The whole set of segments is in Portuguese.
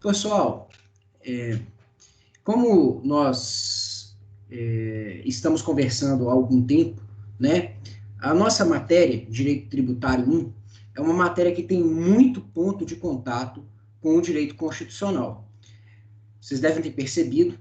Pessoal, como nós estamos conversando há algum tempo, né, a nossa matéria, Direito Tributário 1, é uma matéria que tem muito ponto de contato com o direito constitucional. Vocês devem ter percebido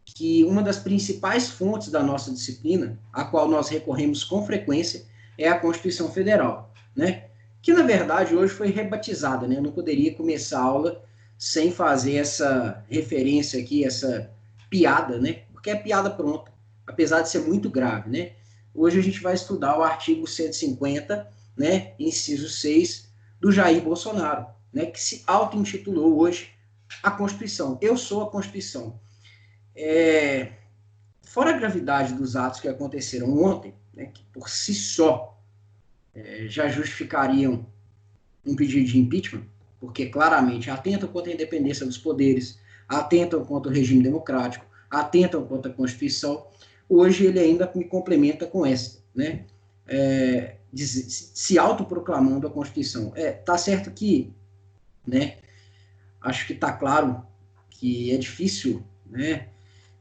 que uma das principais fontes da nossa disciplina, a qual nós recorremos com frequência, é a Constituição Federal, né? Que, na verdade, hoje foi rebatizada, né? Eu não poderia começar a aula sem fazer essa referência aqui, essa piada, né? Porque é piada pronta, apesar de ser muito grave, né? Hoje a gente vai estudar o artigo 150, né, inciso 6, do Jair Bolsonaro, né, que se auto-intitulou hoje a Constituição. Eu sou a Constituição. Fora a gravidade dos atos que aconteceram ontem, né, que por si só já justificariam um pedido de impeachment, porque claramente atentam contra a independência dos poderes, atentam contra o regime democrático, atentam contra a Constituição, hoje ele ainda me complementa com essa, né? Se autoproclamando a Constituição. Tá certo que, né, acho que está claro que é difícil, né,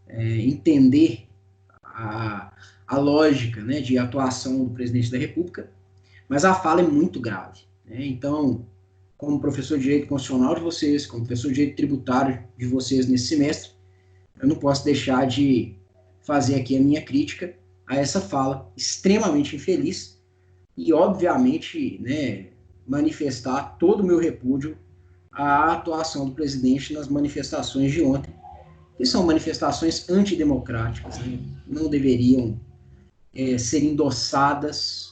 entender a lógica, né, de atuação do presidente da República, mas a fala é muito grave, né? Então, como professor de Direito Constitucional de vocês, como professor de Direito Tributário de vocês nesse semestre, eu não posso deixar de fazer aqui a minha crítica a essa fala extremamente infeliz e, obviamente, né, manifestar todo o meu repúdio à atuação do presidente nas manifestações de ontem, que são manifestações antidemocráticas, né? Não deveriam ser endossadas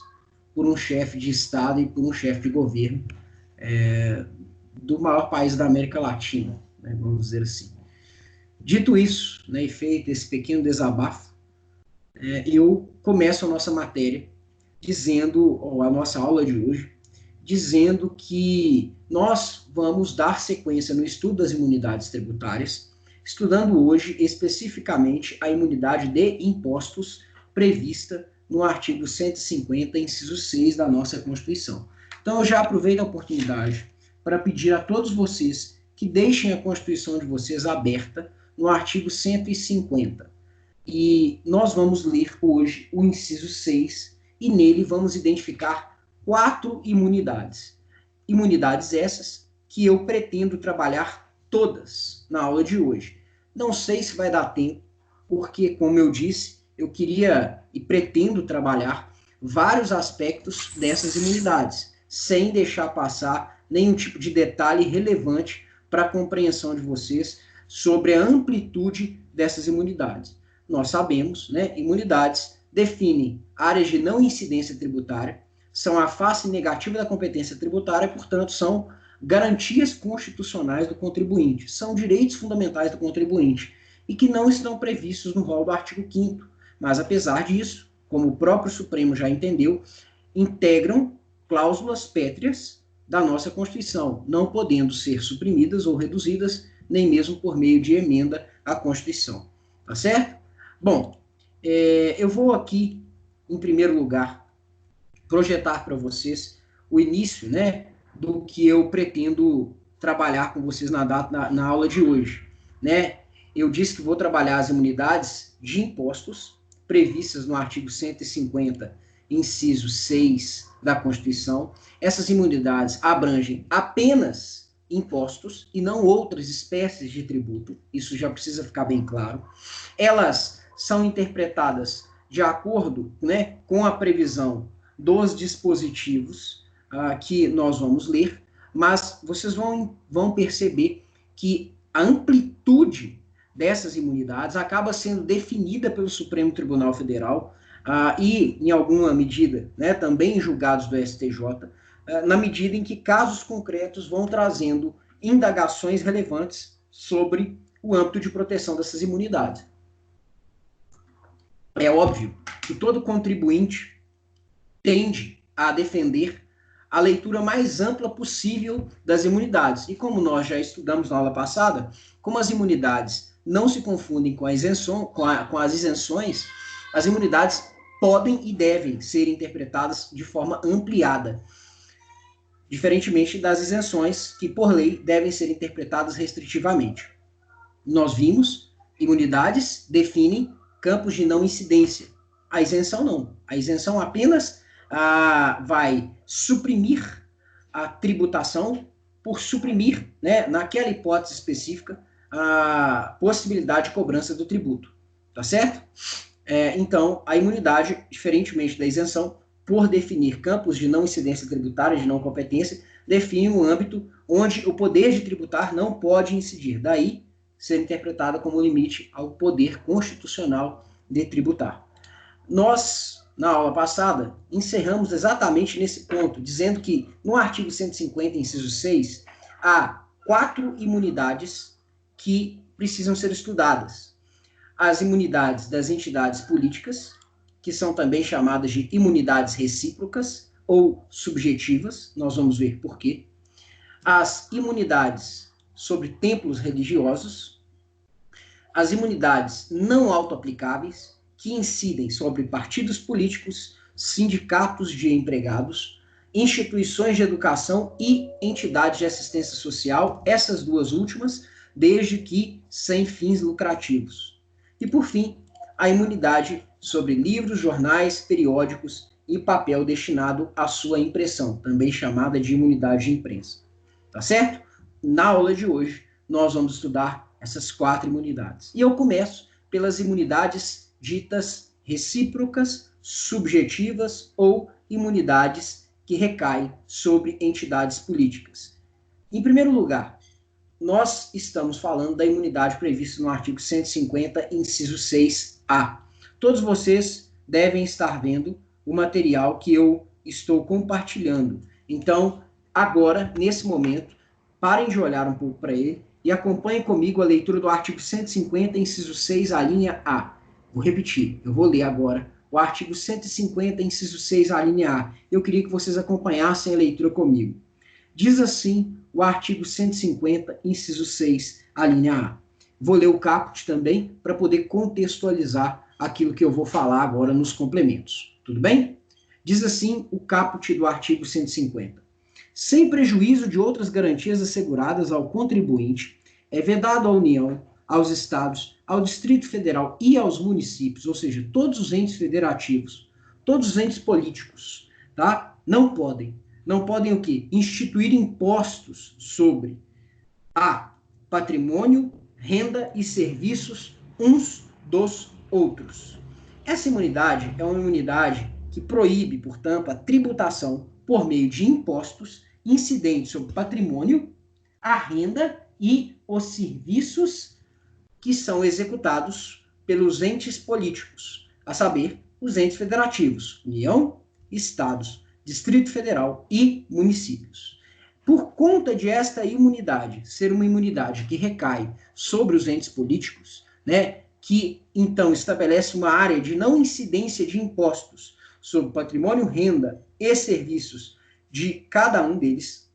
por um chefe de Estado e por um chefe de governo do maior país da América Latina, né, vamos dizer assim. Dito isso, né, e feito esse pequeno desabafo, eu começo a nossa matéria dizendo, ou a nossa aula de hoje, dizendo que nós vamos dar sequência no estudo das imunidades tributárias, estudando hoje especificamente a imunidade de impostos prevista no artigo 150, inciso 6 da nossa Constituição. Então eu já aproveito a oportunidade para pedir a todos vocês que deixem a Constituição de vocês aberta no artigo 150. E nós vamos ler hoje o inciso 6 e nele vamos identificar 4 imunidades. Imunidades essas que eu pretendo trabalhar todas na aula de hoje. Não sei se vai dar tempo, porque, como eu disse, eu queria e pretendo trabalhar vários aspectos dessas imunidades, sem deixar passar nenhum tipo de detalhe relevante para a compreensão de vocês sobre a amplitude dessas imunidades. Nós sabemos, né, imunidades definem áreas de não incidência tributária, são a face negativa da competência tributária, portanto, são garantias constitucionais do contribuinte, são direitos fundamentais do contribuinte e que não estão previstos no rol do artigo 5º, mas, apesar disso, como o próprio Supremo já entendeu, integram cláusulas pétreas da nossa Constituição, não podendo ser suprimidas ou reduzidas, nem mesmo por meio de emenda à Constituição. Tá certo? Bom, eu vou aqui, em primeiro lugar, projetar para vocês o início, né, do que eu pretendo trabalhar com vocês na aula de hoje, né? Eu disse que vou trabalhar as imunidades de impostos previstas no artigo 150, inciso 6 da Constituição. Essas imunidades abrangem apenas impostos e não outras espécies de tributo, isso já precisa ficar bem claro. Elas são interpretadas de acordo, né, com a previsão dos dispositivos que nós vamos ler, mas vocês vão perceber que a amplitude dessas imunidades acaba sendo definida pelo Supremo Tribunal Federal e, em alguma medida, né, também em julgados do STJ, na medida em que casos concretos vão trazendo indagações relevantes sobre o âmbito de proteção dessas imunidades. É óbvio que todo contribuinte tende a defender a leitura mais ampla possível das imunidades. E como nós já estudamos na aula passada, como as imunidades não se confundem com as isenções, as imunidades podem e devem ser interpretadas de forma ampliada. diferentemente das isenções, que, por lei, devem ser interpretadas restritivamente. Nós vimos, imunidades definem campos de não incidência. A isenção não. A isenção apenas vai suprimir a tributação por suprimir, né, naquela hipótese específica, a possibilidade de cobrança do tributo. Tá certo? Então, a imunidade, diferentemente da isenção, por definir campos de não incidência tributária, de não competência, define um âmbito onde o poder de tributar não pode incidir. Daí, ser interpretada como limite ao poder constitucional de tributar. Nós, na aula passada, encerramos exatamente nesse ponto, dizendo que no artigo 150, inciso 6, há 4 imunidades que precisam ser estudadas. As imunidades das entidades políticas, que são também chamadas de imunidades recíprocas ou subjetivas, nós vamos ver por quê. As imunidades sobre templos religiosos, as imunidades não autoaplicáveis, que incidem sobre partidos políticos, sindicatos de empregados, instituições de educação e entidades de assistência social, essas duas últimas, desde que sem fins lucrativos. E, por fim, a imunidade sobre livros, jornais, periódicos e papel destinado à sua impressão, também chamada de imunidade de imprensa. Tá certo? Na aula de hoje, nós vamos estudar essas 4 imunidades. E eu começo pelas imunidades ditas recíprocas, subjetivas ou imunidades que recaem sobre entidades políticas. Em primeiro lugar, nós estamos falando da imunidade prevista no artigo 150, inciso 6A. Todos vocês devem estar vendo o material que eu estou compartilhando. Então, agora, nesse momento, parem de olhar um pouco para ele e acompanhem comigo a leitura do artigo 150, inciso 6, a linha A. Vou repetir, eu vou ler agora o artigo 150, inciso 6, a linha A. Eu queria que vocês acompanhassem a leitura comigo. Diz assim o artigo 150, inciso 6, a linha A. Vou ler o caput também para poder contextualizar aquilo que eu vou falar agora nos complementos. Tudo bem? Diz assim o caput do artigo 150. Sem prejuízo de outras garantias asseguradas ao contribuinte, é vedado à União, aos Estados, ao Distrito Federal e aos municípios, ou seja, todos os entes federativos, todos os entes políticos, tá? Não podem o quê? Instituir impostos sobre a patrimônio, renda e serviços uns dos outros. Essa imunidade é uma imunidade que proíbe, portanto, a tributação por meio de impostos incidentes sobre patrimônio, a renda e os serviços que são executados pelos entes políticos, a saber, os entes federativos, União, Estados, Distrito Federal e municípios. Por conta de esta imunidade ser uma imunidade que recai sobre os entes políticos, né, que então estabelece uma área de não incidência de impostos sobre patrimônio, renda e serviços de cada um deles,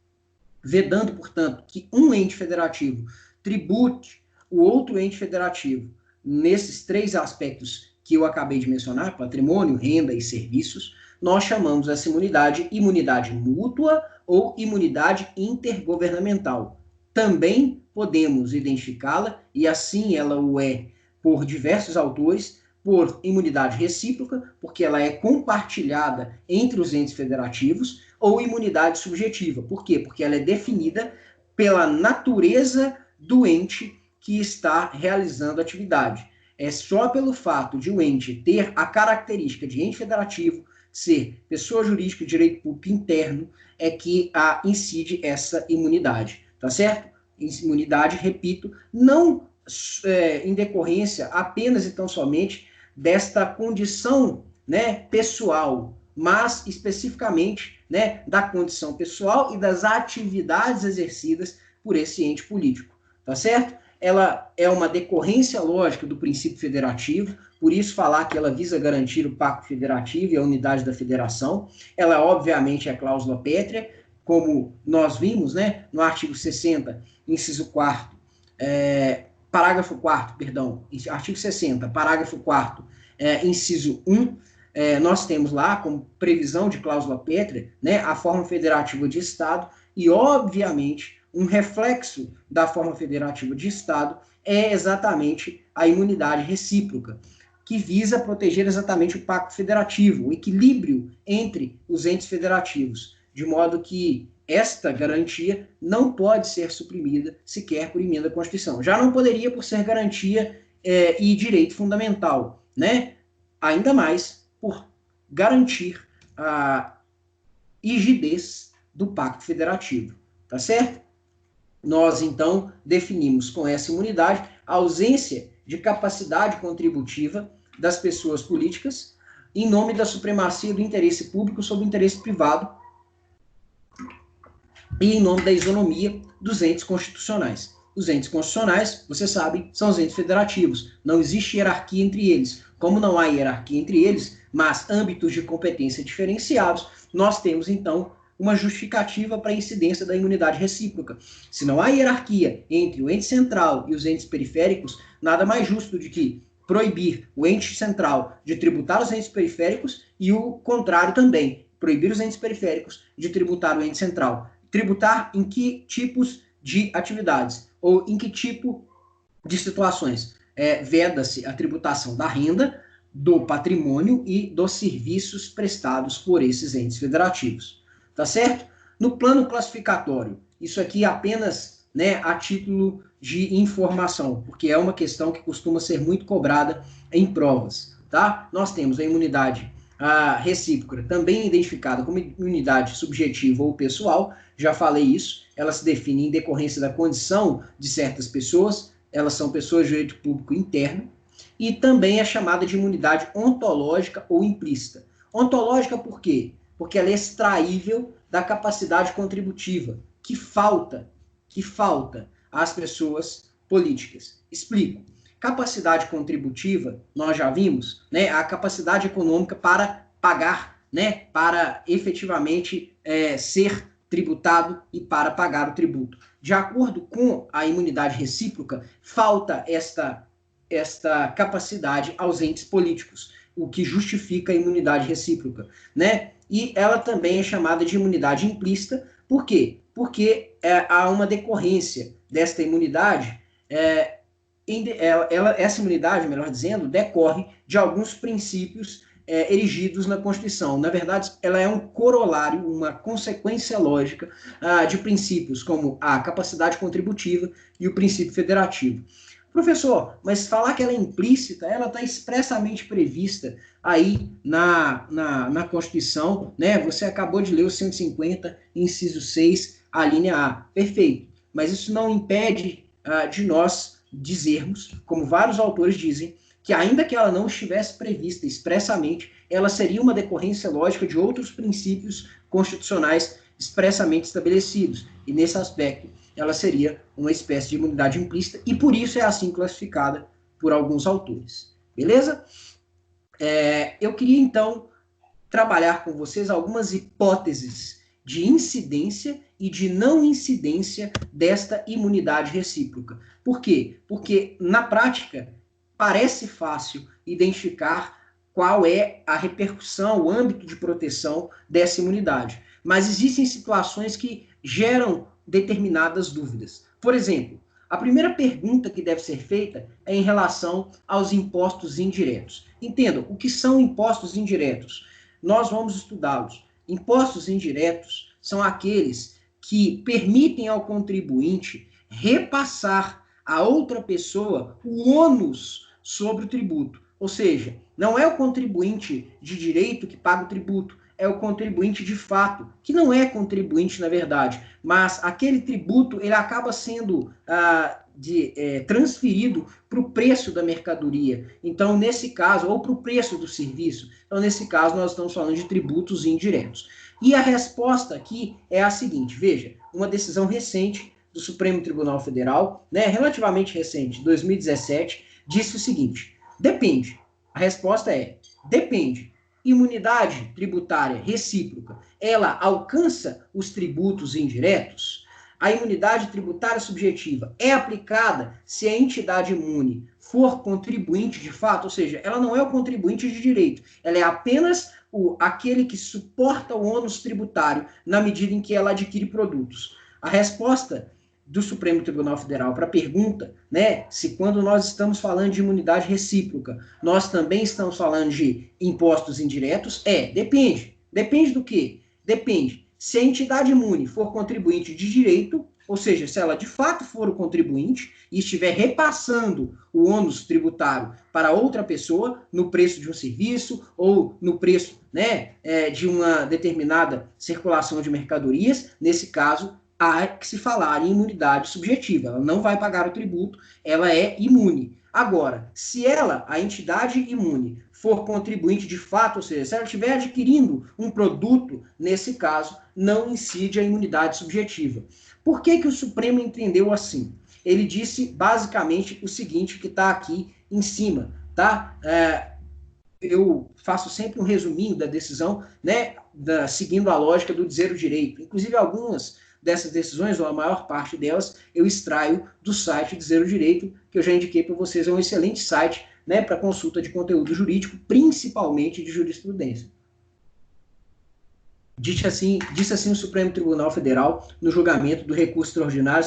vedando, portanto, que um ente federativo tribute o outro ente federativo nesses 3 aspectos que eu acabei de mencionar, patrimônio, renda e serviços, nós chamamos essa imunidade imunidade mútua ou imunidade intergovernamental. Também podemos identificá-la, e assim ela o é por diversos autores, por imunidade recíproca, porque ela é compartilhada entre os entes federativos, ou imunidade subjetiva. Por quê? Porque ela é definida pela natureza do ente que está realizando a atividade. É só pelo fato de o ente ter a característica de ente federativo, ser pessoa jurídica de direito público interno, é que incide essa imunidade, tá certo? Imunidade, repito, não em decorrência apenas e tão somente desta condição, né, pessoal, mas especificamente, né, da condição pessoal e das atividades exercidas por esse ente político, tá certo? Ela é uma decorrência lógica do princípio federativo, por isso falar que ela visa garantir o pacto federativo e a unidade da federação. Ela, obviamente, é cláusula pétrea, como nós vimos, né, no artigo 60, inciso 4º, parágrafo 4º, perdão, artigo 60, parágrafo 4º, inciso 1, nós temos lá, como previsão de cláusula pétrea, né, a forma federativa de Estado, e, obviamente, um reflexo da forma federativa de Estado é exatamente a imunidade recíproca, que visa proteger exatamente o pacto federativo, o equilíbrio entre os entes federativos, de modo que esta garantia não pode ser suprimida sequer por emenda à Constituição. Já não poderia por ser garantia e direito fundamental, né? Ainda mais por garantir a rigidez do pacto federativo, tá certo? Nós, então, definimos com essa imunidade a ausência de capacidade contributiva das pessoas políticas em nome da supremacia do interesse público sobre o interesse privado e em nome da isonomia dos entes constitucionais. Os entes constitucionais, você sabe, são os entes federativos. Não existe hierarquia entre eles. Como não há hierarquia entre eles, mas âmbitos de competência diferenciados, nós temos, então, uma justificativa para a incidência da imunidade recíproca. Se não há hierarquia entre o ente central e os entes periféricos, nada mais justo do que proibir o ente central de tributar os entes periféricos e o contrário também, proibir os entes periféricos de tributar o ente central. Tributar em que tipos de atividades ou em que tipo de situações? Veda-se a tributação da renda, do patrimônio e dos serviços prestados por esses entes federativos. Tá certo? No plano classificatório, isso aqui apenas, né, a título de informação, porque é uma questão que costuma ser muito cobrada em provas, tá? Nós temos a imunidade recíproca, também identificada como imunidade subjetiva ou pessoal, já falei isso, ela se define em decorrência da condição de certas pessoas, elas são pessoas de direito público interno, e também é chamada de imunidade ontológica ou implícita. Ontológica por quê? Porque ela é extraível da capacidade contributiva, que falta às pessoas políticas. Explico. Capacidade contributiva, nós já vimos, né, a capacidade econômica para pagar, né, para efetivamente ser tributado e para pagar o tributo. De acordo com a imunidade recíproca, falta esta capacidade aos entes políticos, o que justifica a imunidade recíproca, né? E ela também é chamada de imunidade implícita. Por quê? Porque há uma decorrência desta imunidade, essa imunidade, melhor dizendo, decorre de alguns princípios erigidos na Constituição. Na verdade, ela é um corolário, uma consequência lógica de princípios como a capacidade contributiva e o princípio federativo. Professor, mas falar que ela é implícita, ela está expressamente prevista aí na Constituição, né? Você acabou de ler o 150, inciso 6, a linha A. Perfeito. Mas isso não impede de nós dizermos, como vários autores dizem, que ainda que ela não estivesse prevista expressamente, ela seria uma decorrência lógica de outros princípios constitucionais expressamente estabelecidos. E nesse aspecto, ela seria uma espécie de imunidade implícita, e por isso é assim classificada por alguns autores. Beleza? Eu queria, então, trabalhar com vocês algumas hipóteses de incidência e de não incidência desta imunidade recíproca. Por quê? Porque, na prática, parece fácil identificar qual é a repercussão, o âmbito de proteção dessa imunidade. Mas existem situações que geram determinadas dúvidas. Por exemplo, a primeira pergunta que deve ser feita é em relação aos impostos indiretos. Entendam, o que são impostos indiretos? Nós vamos estudá-los. Impostos indiretos são aqueles que permitem ao contribuinte repassar a outra pessoa o ônus sobre o tributo. Ou seja, não é o contribuinte de direito que paga o tributo, é o contribuinte de fato, que não é contribuinte na verdade, mas aquele tributo ele acaba sendo transferido para o preço da mercadoria. Então, nesse caso, ou para o preço do serviço. Então, nesse caso, nós estamos falando de tributos indiretos. E a resposta aqui é a seguinte, veja, uma decisão recente do Supremo Tribunal Federal, né, relativamente recente, 2017, disse o seguinte, depende. A resposta é, depende. Imunidade tributária recíproca, ela alcança os tributos indiretos? A imunidade tributária subjetiva é aplicada se a entidade imune for contribuinte de fato, ou seja, ela não é o contribuinte de direito, ela é apenas aquele que suporta o ônus tributário na medida em que ela adquire produtos. A resposta do Supremo Tribunal Federal para a pergunta, né, se quando nós estamos falando de imunidade recíproca, nós também estamos falando de impostos indiretos, depende. Depende do quê? Depende. Se a entidade imune for contribuinte de direito, ou seja, se ela de fato for o contribuinte e estiver repassando o ônus tributário para outra pessoa no preço de um serviço ou no preço, né, de uma determinada circulação de mercadorias, nesse caso, há que se falar em imunidade subjetiva. Ela não vai pagar o tributo, ela é imune. Agora, se ela, a entidade imune, for contribuinte de fato, ou seja, se ela estiver adquirindo um produto, nesse caso, não incide a imunidade subjetiva. Por que que o Supremo entendeu assim? Ele disse basicamente o seguinte, que está aqui em cima, tá? Eu faço sempre um resuminho da decisão, né, seguindo a lógica do dizer o direito. Inclusive, algumas dessas decisões, ou a maior parte delas, eu extraio do site Dizer o Direito, que eu já indiquei para vocês, é um excelente site, né, para consulta de conteúdo jurídico, principalmente de jurisprudência. Disse assim o Supremo Tribunal Federal no julgamento do recurso extraordinário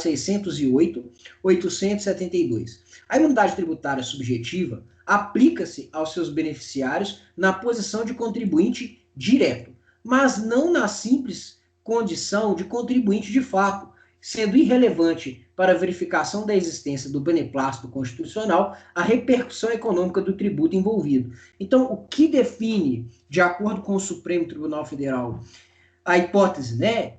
608-872. A imunidade tributária subjetiva aplica-se aos seus beneficiários na posição de contribuinte direto, mas não na simples condição de contribuinte de fato, sendo irrelevante para a verificação da existência do beneplácito constitucional a repercussão econômica do tributo envolvido. Então, o que define, de acordo com o Supremo Tribunal Federal, a hipótese, né,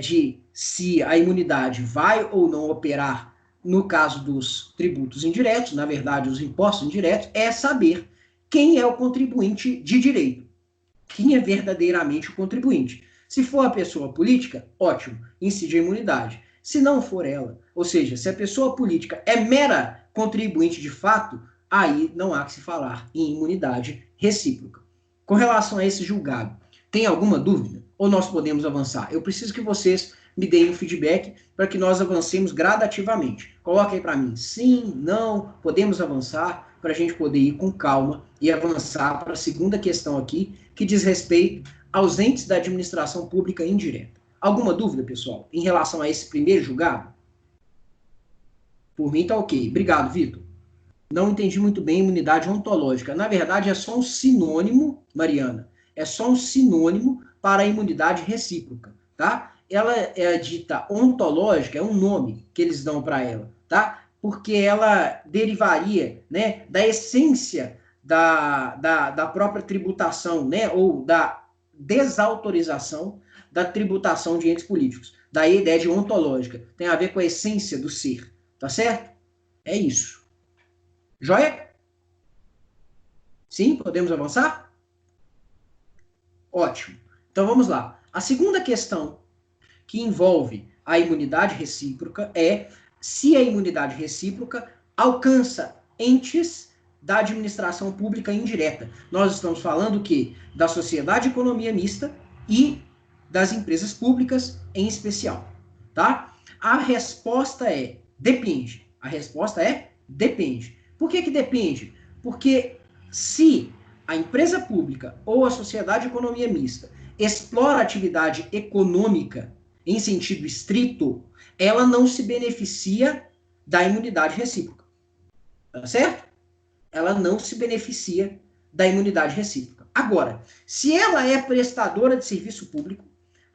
de se a imunidade vai ou não operar no caso dos tributos indiretos, na verdade, os impostos indiretos, é saber quem é o contribuinte de direito, quem é verdadeiramente o contribuinte. Se for a pessoa política, ótimo, incide a imunidade. Se não for ela, ou seja, se a pessoa política é mera contribuinte de fato, aí não há que se falar em imunidade recíproca. Com relação a esse julgado, tem alguma dúvida? Ou nós podemos avançar? Eu preciso que vocês me deem um feedback para que nós avancemos gradativamente. Coloque aí para mim, sim, não, podemos avançar, para a gente poder ir com calma e avançar para a segunda questão aqui, que diz respeito aos entes da administração pública indireta. Alguma dúvida, pessoal, em relação a esse primeiro julgado? Por mim tá ok. Obrigado, Vitor. Não entendi muito bem a imunidade ontológica. Na verdade, é só um sinônimo, Mariana, é só um sinônimo para a imunidade recíproca, tá? Ela é dita ontológica, é um nome que eles dão para ela, tá? Porque ela derivaria, né, da essência da própria tributação, né, ou da desautorização da tributação de entes políticos. Daí a ideia de ontológica. Tem a ver com a essência do ser, tá certo? É isso. Joia? Sim, podemos avançar? Ótimo. Então vamos lá. A segunda questão que envolve a imunidade recíproca é se a imunidade recíproca alcança entes da administração pública indireta. Nós estamos falando que da sociedade de economia mista e das empresas públicas em especial, tá? A resposta é depende. A resposta é depende. Por que que depende? Porque se a empresa pública ou a sociedade de economia mista explora atividade econômica em sentido estrito, ela não se beneficia da imunidade recíproca. Tá certo? Ela não se beneficia da imunidade recíproca. Agora, se ela é prestadora de serviço público,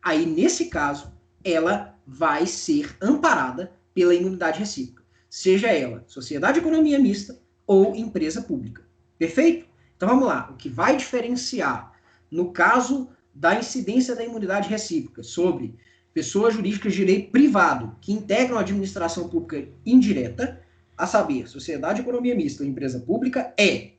aí, nesse caso, ela vai ser amparada pela imunidade recíproca. Seja ela sociedade de economia mista ou empresa pública. Perfeito? Então, vamos lá. O que vai diferenciar, no caso da incidência da imunidade recíproca sobre pessoas jurídicas de direito privado que integram a administração pública indireta, a saber, sociedade de economia mista ou empresa pública, é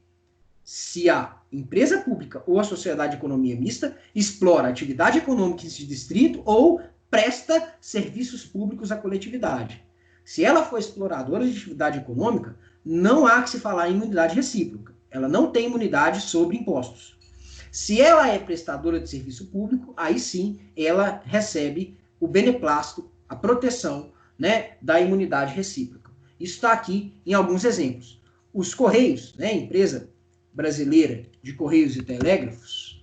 se a empresa pública ou a sociedade de economia mista explora atividade econômica em distrito ou presta serviços públicos à coletividade. Se ela for exploradora de atividade econômica, não há que se falar em imunidade recíproca. Ela não tem imunidade sobre impostos. Se ela é prestadora de serviço público, aí sim ela recebe o beneplácito a proteção, né, da imunidade recíproca. Isso está aqui em alguns exemplos. Os Correios, né, empresa brasileira de Correios e Telégrafos,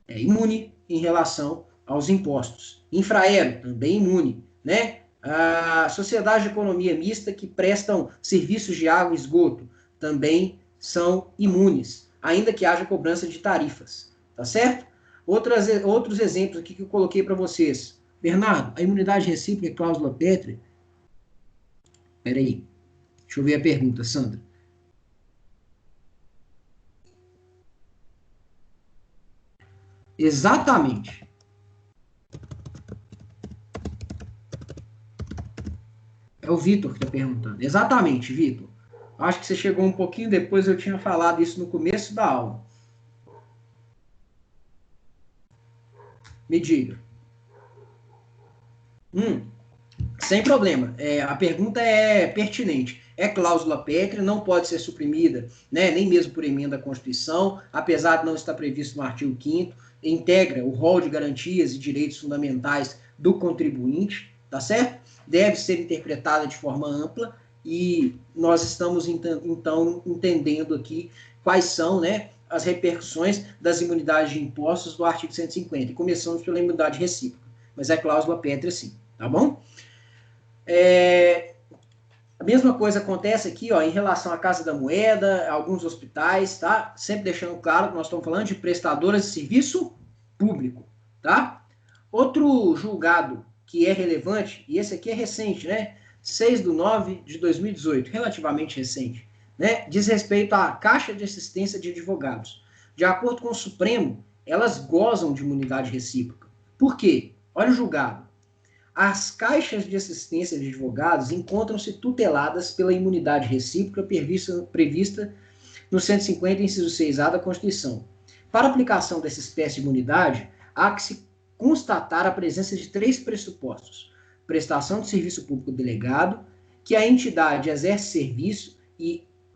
é imune em relação aos impostos. Infraero, também imune, né? A Sociedade de Economia Mista, que prestam serviços de água e esgoto, também são imunes, ainda que haja cobrança de tarifas, tá certo? Outros exemplos aqui que eu coloquei para vocês. Bernardo, a imunidade recíproca é cláusula pétrea? Peraí, deixa eu ver a pergunta, Sandra. Exatamente. É o Vitor que está perguntando. Exatamente, Vitor. Acho que você chegou um pouquinho depois, eu tinha falado isso no começo da aula. Me diga. Sem problema. A pergunta é pertinente. É cláusula pétrea, não pode ser suprimida, né, nem mesmo por emenda à Constituição, apesar de não estar previsto no artigo 5º, integra o rol de garantias e direitos fundamentais do contribuinte, tá certo? Deve ser interpretada de forma ampla e nós estamos, então, entendendo aqui quais são, né, as repercussões das imunidades de impostos do artigo 150. E começamos pela imunidade recíproca, mas é cláusula pétrea sim, tá bom? A mesma coisa acontece aqui, ó, em relação à Casa da Moeda, alguns hospitais, tá? Sempre deixando claro que nós estamos falando de prestadoras de serviço público, tá? Outro julgado que é relevante, e esse aqui é recente, né? 6/9/2018, relativamente recente, né? Diz respeito à Caixa de Assistência de Advogados. De acordo com o Supremo, elas gozam de imunidade recíproca. Por quê? Olha o julgado. As caixas de assistência de advogados encontram-se tuteladas pela imunidade recíproca prevista no 150, inciso 6A da Constituição. Para aplicação dessa espécie de imunidade, há que se constatar a presença de 3 pressupostos. Prestação de serviço público delegado, que a entidade exerce serviço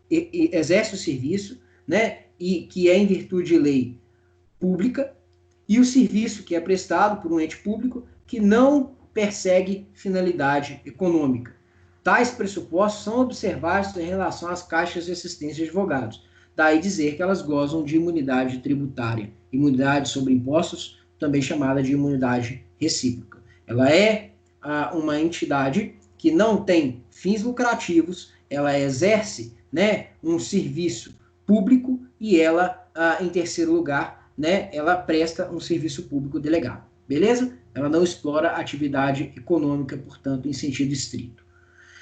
exerce o serviço, né, e que é em virtude de lei pública, e o serviço que é prestado por um ente público que não persegue finalidade econômica. Tais pressupostos são observados em relação às caixas de assistência de advogados. Daí dizer que elas gozam de imunidade tributária, imunidade sobre impostos, também chamada de imunidade recíproca. Ela é uma entidade que não tem fins lucrativos, ela exerce, né, um serviço público e ela, em terceiro lugar, né, ela presta um serviço público delegado. Beleza? Ela não explora atividade econômica, portanto, em sentido estrito.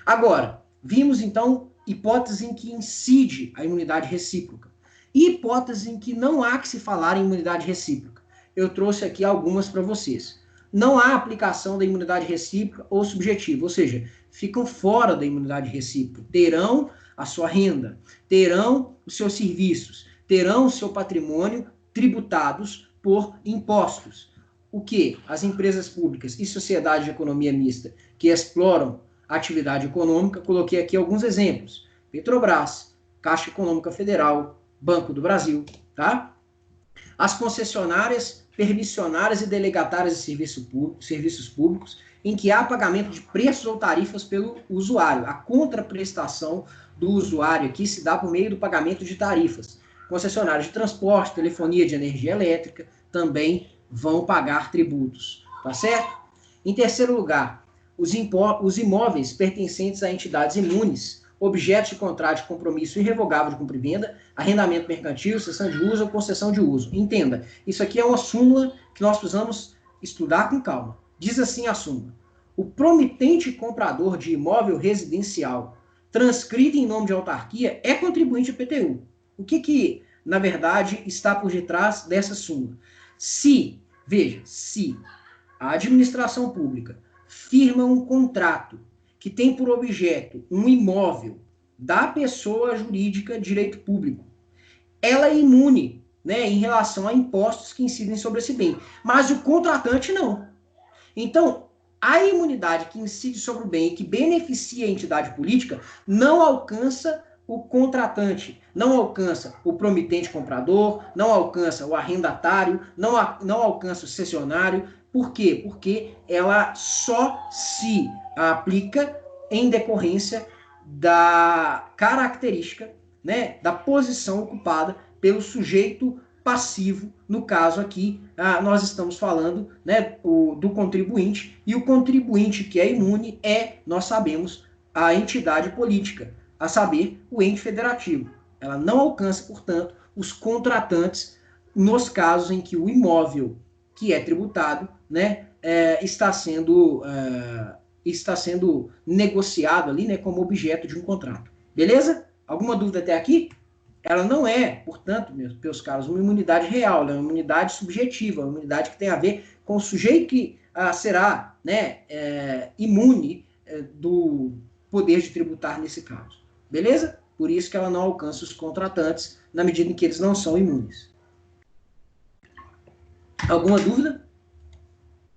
Agora, vimos então hipóteses em que incide a imunidade recíproca e hipóteses em que não há que se falar em imunidade recíproca. Eu trouxe aqui algumas para vocês. Não há aplicação da imunidade recíproca ou subjetiva, ou seja, ficam fora da imunidade recíproca. Terão a sua renda, terão os seus serviços, terão o seu patrimônio tributados por impostos. O que? As empresas públicas e sociedade de economia mista que exploram a atividade econômica, coloquei aqui alguns exemplos. Petrobras, Caixa Econômica Federal, Banco do Brasil, tá? As concessionárias, permissionárias e delegatárias de serviços públicos, em que há pagamento de preços ou tarifas pelo usuário. A contraprestação do usuário aqui se dá por meio do pagamento de tarifas. Concessionárias de transporte, telefonia de energia elétrica, também vão pagar tributos, tá certo? Em terceiro lugar, os imóveis pertencentes a entidades imunes, objetos de contrato de compromisso irrevogável de compra e venda, arrendamento mercantil, cessão de uso ou concessão de uso. Entenda, isso aqui é uma súmula que nós precisamos estudar com calma. Diz assim a súmula: o promitente comprador de imóvel residencial transcrito em nome de autarquia é contribuinte ao IPTU. O que na verdade, está por detrás dessa súmula? Se a administração pública firma um contrato que tem por objeto um imóvel da pessoa jurídica de direito público, ela é imune, né, em relação a impostos que incidem sobre esse bem, mas o contratante não. Então, a imunidade que incide sobre o bem e que beneficia a entidade política não alcança o contratante, não alcança o promitente comprador, não alcança o arrendatário, não alcança o cessionário, Por quê? Porque ela só se aplica em decorrência da característica, né, da posição ocupada pelo sujeito passivo. No caso aqui, nós estamos falando, né, do contribuinte, e o contribuinte que é imune nós sabemos, a entidade política, a saber, o ente federativo. Ela não alcança, portanto, os contratantes nos casos em que o imóvel que é tributado, né, está sendo negociado ali, né, como objeto de um contrato. Beleza? Alguma dúvida até aqui? Ela não é, portanto, meus caros, uma imunidade real, ela é uma imunidade subjetiva, uma imunidade que tem a ver com o sujeito que será, né, imune do poder de tributar nesse caso. Beleza? Por isso que ela não alcança os contratantes na medida em que eles não são imunes. Alguma dúvida?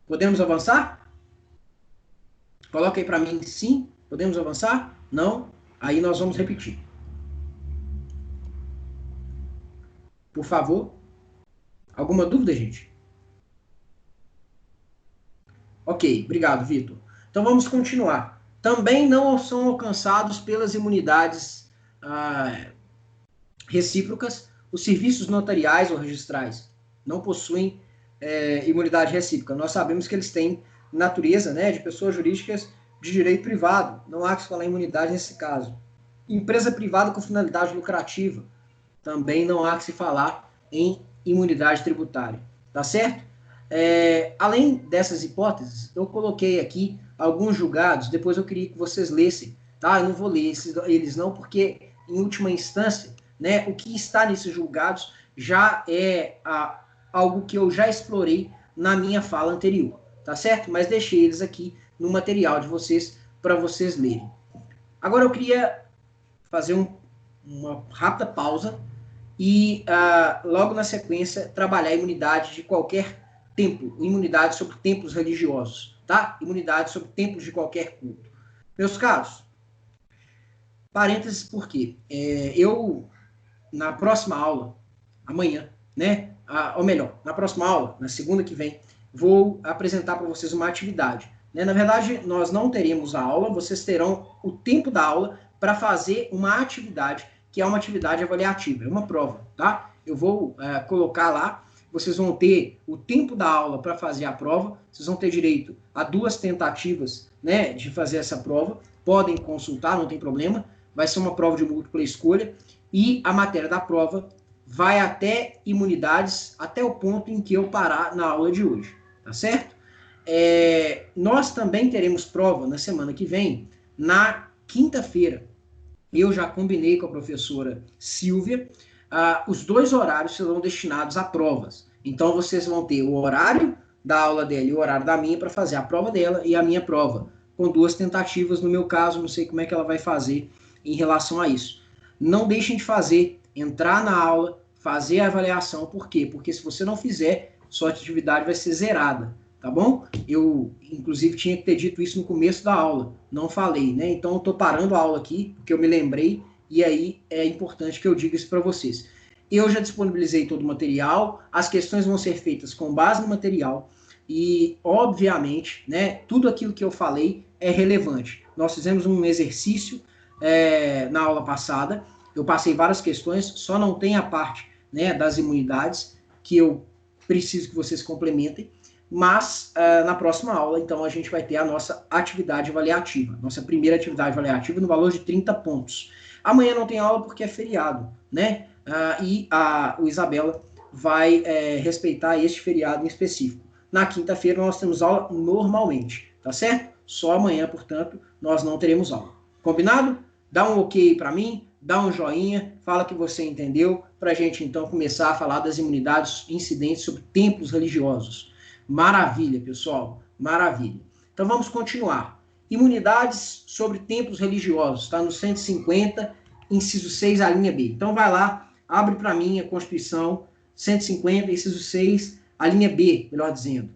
Podemos avançar? Coloca aí para mim sim. Podemos avançar? Não? Aí nós vamos repetir. Por favor. Alguma dúvida, gente? Ok, obrigado, Vitor. Então vamos continuar. Também não são alcançados pelas imunidades recíprocas os serviços notariais ou registrais. Não possuem imunidade recíproca. Nós sabemos que eles têm natureza, né, de pessoas jurídicas de direito privado. Não há que se falar em imunidade nesse caso. Empresa privada com finalidade lucrativa. Também não há que se falar em imunidade tributária. Tá certo? Além dessas hipóteses, eu coloquei aqui alguns julgados. Depois eu queria que vocês lessem. Tá? Eu não vou ler eles não, porque, em última instância, né, o que está nesses julgados já é algo que eu já explorei na minha fala anterior, tá certo? Mas deixei eles aqui no material de vocês para vocês lerem. Agora eu queria fazer uma rápida pausa e logo na sequência trabalhar a imunidade de qualquer templo, imunidade sobre templos religiosos, tá? Imunidade sobre templos de qualquer culto. Meus caros, parênteses por quê? Eu, na próxima aula, amanhã, né? Ou melhor, na próxima aula, na segunda que vem, vou apresentar para vocês uma atividade. Né? Na verdade, nós não teremos a aula, vocês terão o tempo da aula para fazer uma atividade, que é uma atividade avaliativa, é uma prova, tá? Eu vou colocar lá, vocês vão ter o tempo da aula para fazer a prova, vocês vão ter direito a 2 tentativas, né, de fazer essa prova, podem consultar, não tem problema, vai ser uma prova de múltipla escolha, e a matéria da prova vai até imunidades, até o ponto em que eu parar na aula de hoje, tá certo? Nós também teremos prova na semana que vem, na quinta-feira. Eu já combinei com a professora Silvia, os 2 horários serão destinados a provas. Então, vocês vão ter o horário da aula dela e o horário da minha para fazer a prova dela e a minha prova, com 2 tentativas. No meu caso, não sei como é que ela vai fazer em relação a isso. Não deixem de fazer, entrar na aula, fazer a avaliação. Por quê? Porque se você não fizer, sua atividade vai ser zerada, tá bom? Eu, inclusive, tinha que ter dito isso no começo da aula, não falei, né? Então, eu estou parando a aula aqui, porque eu me lembrei, e aí é importante que eu diga isso para vocês. Eu já disponibilizei todo o material, as questões vão ser feitas com base no material, e, obviamente, né, tudo aquilo que eu falei é relevante. Nós fizemos um exercício na aula passada, eu passei várias questões, só não tem a parte, né, das imunidades, que eu preciso que vocês complementem, mas na próxima aula, então, a gente vai ter a nossa atividade avaliativa, nossa primeira atividade avaliativa no valor de 30 pontos. Amanhã não tem aula porque é feriado, né? O Isabela vai respeitar este feriado em específico. Na quinta-feira nós temos aula normalmente, tá certo? Só amanhã, portanto, nós não teremos aula. Combinado? Dá um ok para mim, dá um joinha, fala que você entendeu, para a gente então começar a falar das imunidades incidentes sobre templos religiosos. Maravilha, pessoal, maravilha. Então vamos continuar. Imunidades sobre templos religiosos, está no 150, inciso 6, a linha B. Então vai lá, abre para mim a Constituição, 150, inciso 6, a linha B, melhor dizendo.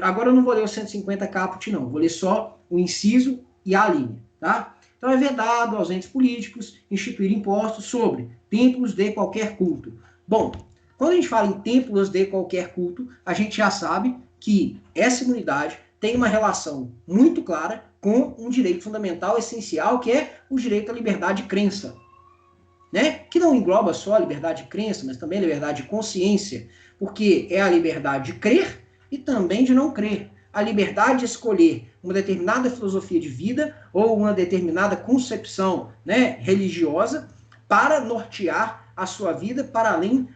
Agora eu não vou ler o 150 caput, não, vou ler só o inciso e a linha, tá? Então é vedado aos entes políticos instituir impostos sobre templos de qualquer culto. Bom, quando a gente fala em templos de qualquer culto, a gente já sabe, que essa imunidade tem uma relação muito clara com um direito fundamental essencial, que é o direito à liberdade de crença, né? Que não engloba só a liberdade de crença, mas também a liberdade de consciência, porque é a liberdade de crer e também de não crer. A liberdade de escolher uma determinada filosofia de vida ou uma determinada concepção, né, religiosa para nortear a sua vida para além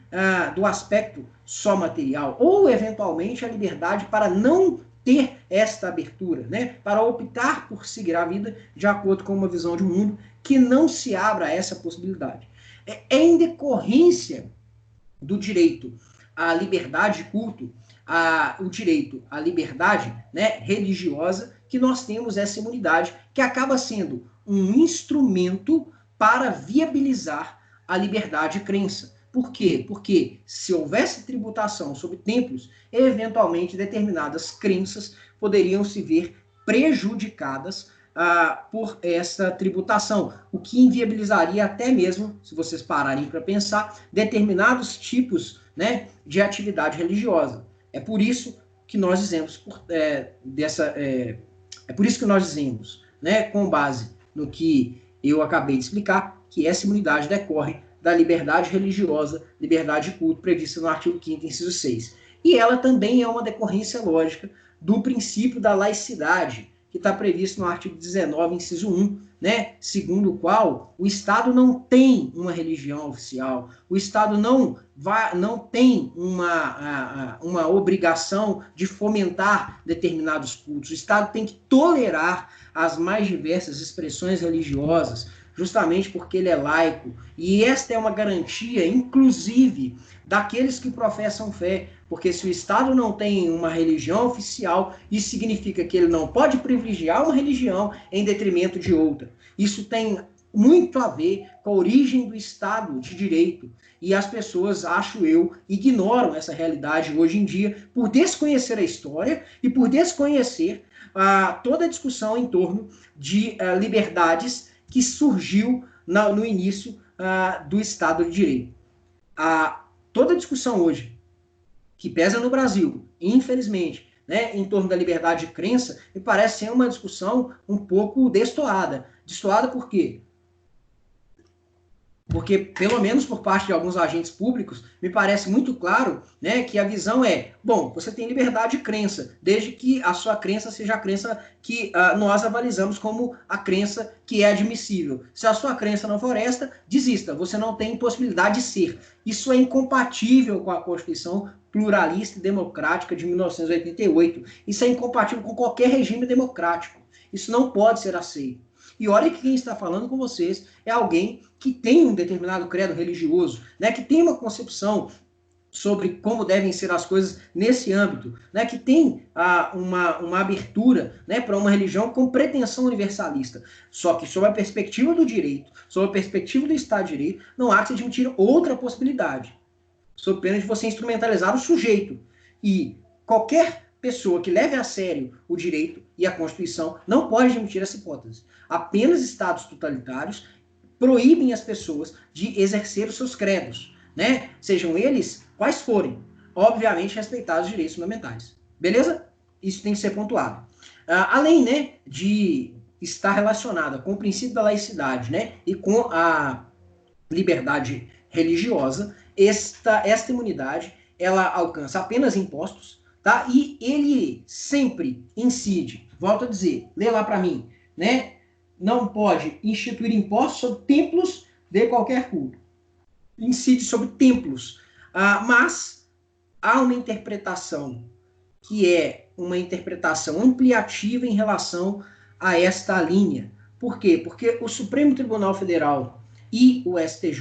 do aspecto só material, ou eventualmente a liberdade para não ter esta abertura, né, para optar por seguir a vida de acordo com uma visão de mundo que não se abra a essa possibilidade. É em decorrência do direito à liberdade de culto, o direito à liberdade, né, religiosa, que nós temos essa imunidade, que acaba sendo um instrumento para viabilizar a liberdade de crença. Por quê? Porque se houvesse tributação sobre templos, eventualmente determinadas crenças poderiam se ver prejudicadas por essa tributação, o que inviabilizaria até mesmo, se vocês pararem para pensar, determinados tipos, né, de atividade religiosa. É por isso que nós dizemos, por isso que nós dizemos, né, com base no que eu acabei de explicar, que essa imunidade decorre da liberdade religiosa, liberdade de culto, prevista no artigo 5º, inciso 6. E ela também é uma decorrência lógica do princípio da laicidade, que está previsto no artigo 19, inciso 1, né, segundo o qual o Estado não tem uma religião oficial, o Estado não tem uma obrigação de fomentar determinados cultos, o Estado tem que tolerar as mais diversas expressões religiosas, justamente porque ele é laico, e esta é uma garantia, inclusive, daqueles que professam fé, porque se o Estado não tem uma religião oficial, isso significa que ele não pode privilegiar uma religião em detrimento de outra. Isso tem muito a ver com a origem do Estado de Direito, e as pessoas, acho eu, ignoram essa realidade hoje em dia por desconhecer a história e por desconhecer toda a discussão em torno de liberdades que surgiu no início do Estado de Direito. Toda a discussão hoje que pesa no Brasil, infelizmente, né, em torno da liberdade de crença, me parece ser uma discussão um pouco destoada. Destoada por quê? Porque, pelo menos por parte de alguns agentes públicos, me parece muito claro, né, que a visão é, bom, você tem liberdade de crença, desde que a sua crença seja a crença que nós avalizamos como a crença que é admissível. Se a sua crença não for esta, desista, você não tem possibilidade de ser. Isso é incompatível com a Constituição pluralista e democrática de 1988. Isso é incompatível com qualquer regime democrático. Isso não pode ser aceito. E olha que quem está falando com vocês é alguém que tem um determinado credo religioso, né, que tem uma concepção sobre como devem ser as coisas nesse âmbito, né, que tem uma abertura, né, para uma religião com pretensão universalista. Só que sob a perspectiva do direito, sob a perspectiva do Estado de Direito, não há que se admitir outra possibilidade, sob pena de você instrumentalizar o sujeito. E qualquer pessoa que leve a sério o direito e a Constituição não pode admitir essa hipótese. Apenas estados totalitários proíbem as pessoas de exercer os seus credos, né? Sejam eles quais forem, obviamente respeitados os direitos fundamentais. Beleza? Isso tem que ser pontuado. Além, né, de estar relacionada com o princípio da laicidade, né, e com a liberdade religiosa, esta imunidade ela alcança apenas impostos, tá? E ele sempre incide, volto a dizer, lê lá para mim, né? Não pode instituir impostos sobre templos de qualquer culto. Incide sobre templos. Mas há uma interpretação que é uma interpretação ampliativa em relação a esta linha. Por quê? Porque o Supremo Tribunal Federal e o STJ